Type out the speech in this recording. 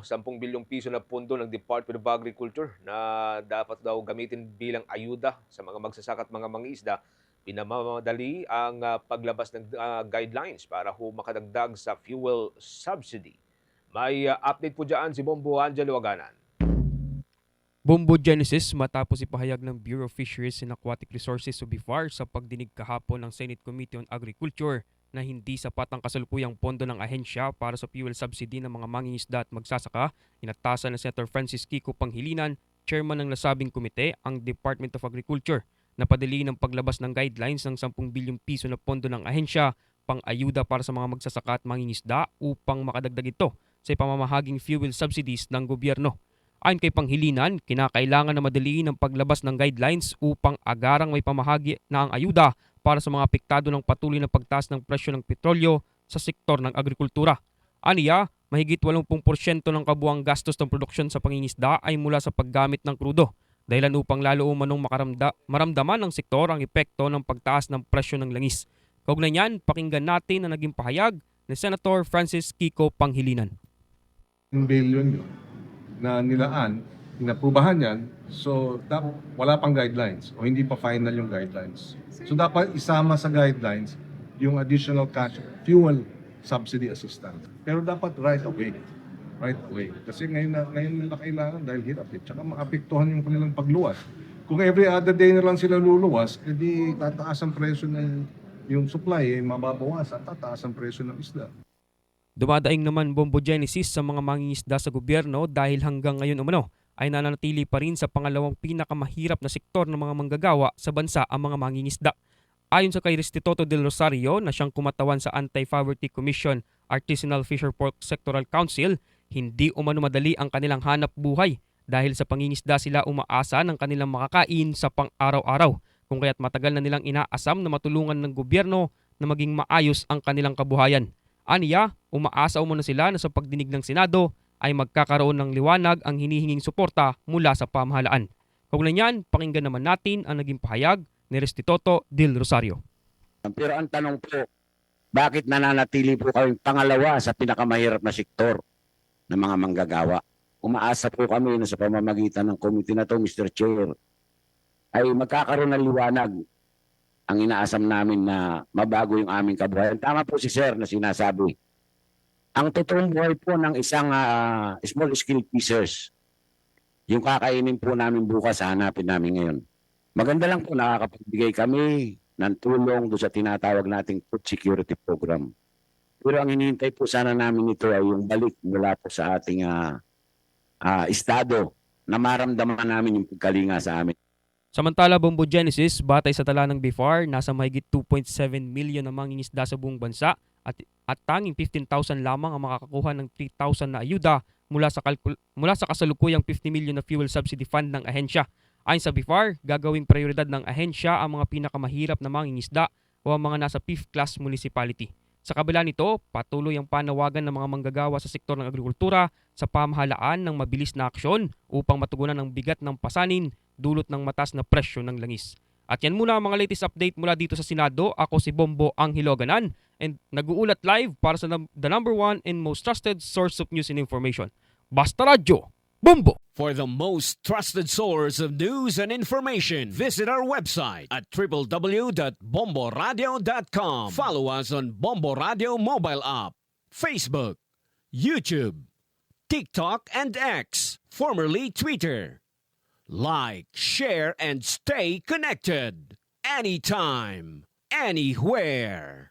₱10 bilyong na pondo ng Department of Agriculture na dapat daw gamitin bilang ayuda sa mga magsasaka at mga mangingisda. Pinamamadali ang paglabas ng guidelines para makadagdag sa fuel subsidy. May update po dyan si Bombo Angelo Aganan. Bombo Genesis matapos ipahayag ng Bureau of Fisheries and Aquatic Resources o BIFAR sa pagdinig kahapon ng Senate Committee on Agriculture na hindi sapat ang kasalukuyang pondo ng ahensya para sa fuel subsidy ng mga mangingisda at magsasaka. Inatasan ng Senator Francis Kiko Panghilinan, chairman ng nasabing komite, ang Department of Agriculture na padali ng paglabas ng guidelines ng 10 bilyong piso na pondo ng ahensya pang ayuda para sa mga magsasaka at mangingisda upang makadagdag ito sa pamamahaging fuel subsidies ng gobyerno. Ayon kay Panghilinan, kinakailangan na madaliin ang paglabas ng guidelines upang agarang may pamahagi na ang ayuda para sa mga apektado ng patuloy na pagtaas ng presyo ng petrolyo sa sektor ng agrikultura. Aniya, mahigit 80% ng kabuang gastos ng produksyon sa pangingisda ay mula sa paggamit ng krudo, dahilan upang lalo umanong maramdaman ng sektor ang epekto ng pagtaas ng presyo ng langis. Kaugnay niyan, pakinggan natin ang naging pahayag ni Senator Francis Kiko Panghilinan. Billion na nilaan, inaprubahan yan, so wala pang guidelines o hindi pa final yung guidelines. So dapat isama sa guidelines yung additional cash fuel subsidy assistance. Pero dapat right away. Right away. Kasi ngayon nila kailangan dahil hirap tsaka maapektuhan yung kanilang pagluwas. Kung every other day na lang sila luluwas, edi tataas ang presyo ng yung supply, mababawasan, tataas ang presyo ng isda. Dumadaing naman Bombo Genesis sa mga mangingisda sa gobyerno dahil hanggang ngayon umano ay nananatili pa rin sa pangalawang pinakamahirap na sektor ng mga manggagawa sa bansa ang mga mangingisda. Ayon sa kay Restituto del Rosario na siyang kumatawan sa Anti-Poverty Commission Artisanal Fisher Pork Sectoral Council, hindi umano madali ang kanilang hanap buhay dahil sa pangingisda sila umaasa ng kanilang makakain sa pang-araw-araw, kung kaya't matagal na nilang inaasam na matulungan ng gobyerno na maging maayos ang kanilang kabuhayan. Aniya, umaasa umano sila na sa pagdinig ng Senado ay magkakaroon ng liwanag ang hinihinging suporta mula sa pamahalaan. Kaugnay niyan, pakinggan naman natin ang naging pahayag ni Restituto del Rosario. Pero ang tanong po, bakit nananatili po kayong pangalawa sa pinakamahirap na sektor ng mga manggagawa? Umaasa po kami na sa pamamagitan ng committee na to, Mr. Chair, ay magkakaroon ng liwanag ang inaasam namin na mabago yung aming kabuhayan. Tama po si Sir na sinasabi. Ang totoong buhay po ng isang small scale fishers, yung kakainin po namin bukas, hanapin namin ngayon. Maganda lang po nakakapagbigay kami ng tulong doon sa tinatawag nating food security program. Pero ang hinihintay po sana namin ito ay yung balik mula po sa ating estado na maramdaman namin yung pagkalinga sa amin. Samantala, Bombo Genesis, batay sa tala ng BIFAR, nasa mahigit 2.7 million na mangingisda sa buong bansa at tanging 15,000 lamang ang makakakuha ng 3,000 na ayuda mula sa kasalukuyang 50 million na fuel subsidy fund ng ahensya. Ayon sa BIFAR, gagawing prioridad ng ahensya ang mga pinakamahirap na mangingisda o ang mga nasa 5th class municipality. Sa kabila nito, patuloy ang panawagan ng mga manggagawa sa sektor ng agrikultura sa pamahalaan ng mabilis na aksyon upang matugunan ang bigat ng pasanin dulot ng mataas na presyo ng langis. At yan muna ang mga latest update mula dito sa Senado. Ako si Bombo Angelo Aganan and nag-uulat live para sa the number one and most trusted source of news and information. Basta Radyo, Bombo! For the most trusted source of news and information, visit our website at www.bomboradio.com. Follow us on Bombo Radio mobile app, Facebook, YouTube, TikTok, and X, formerly Twitter. Like, share, and stay connected. Anytime, anywhere.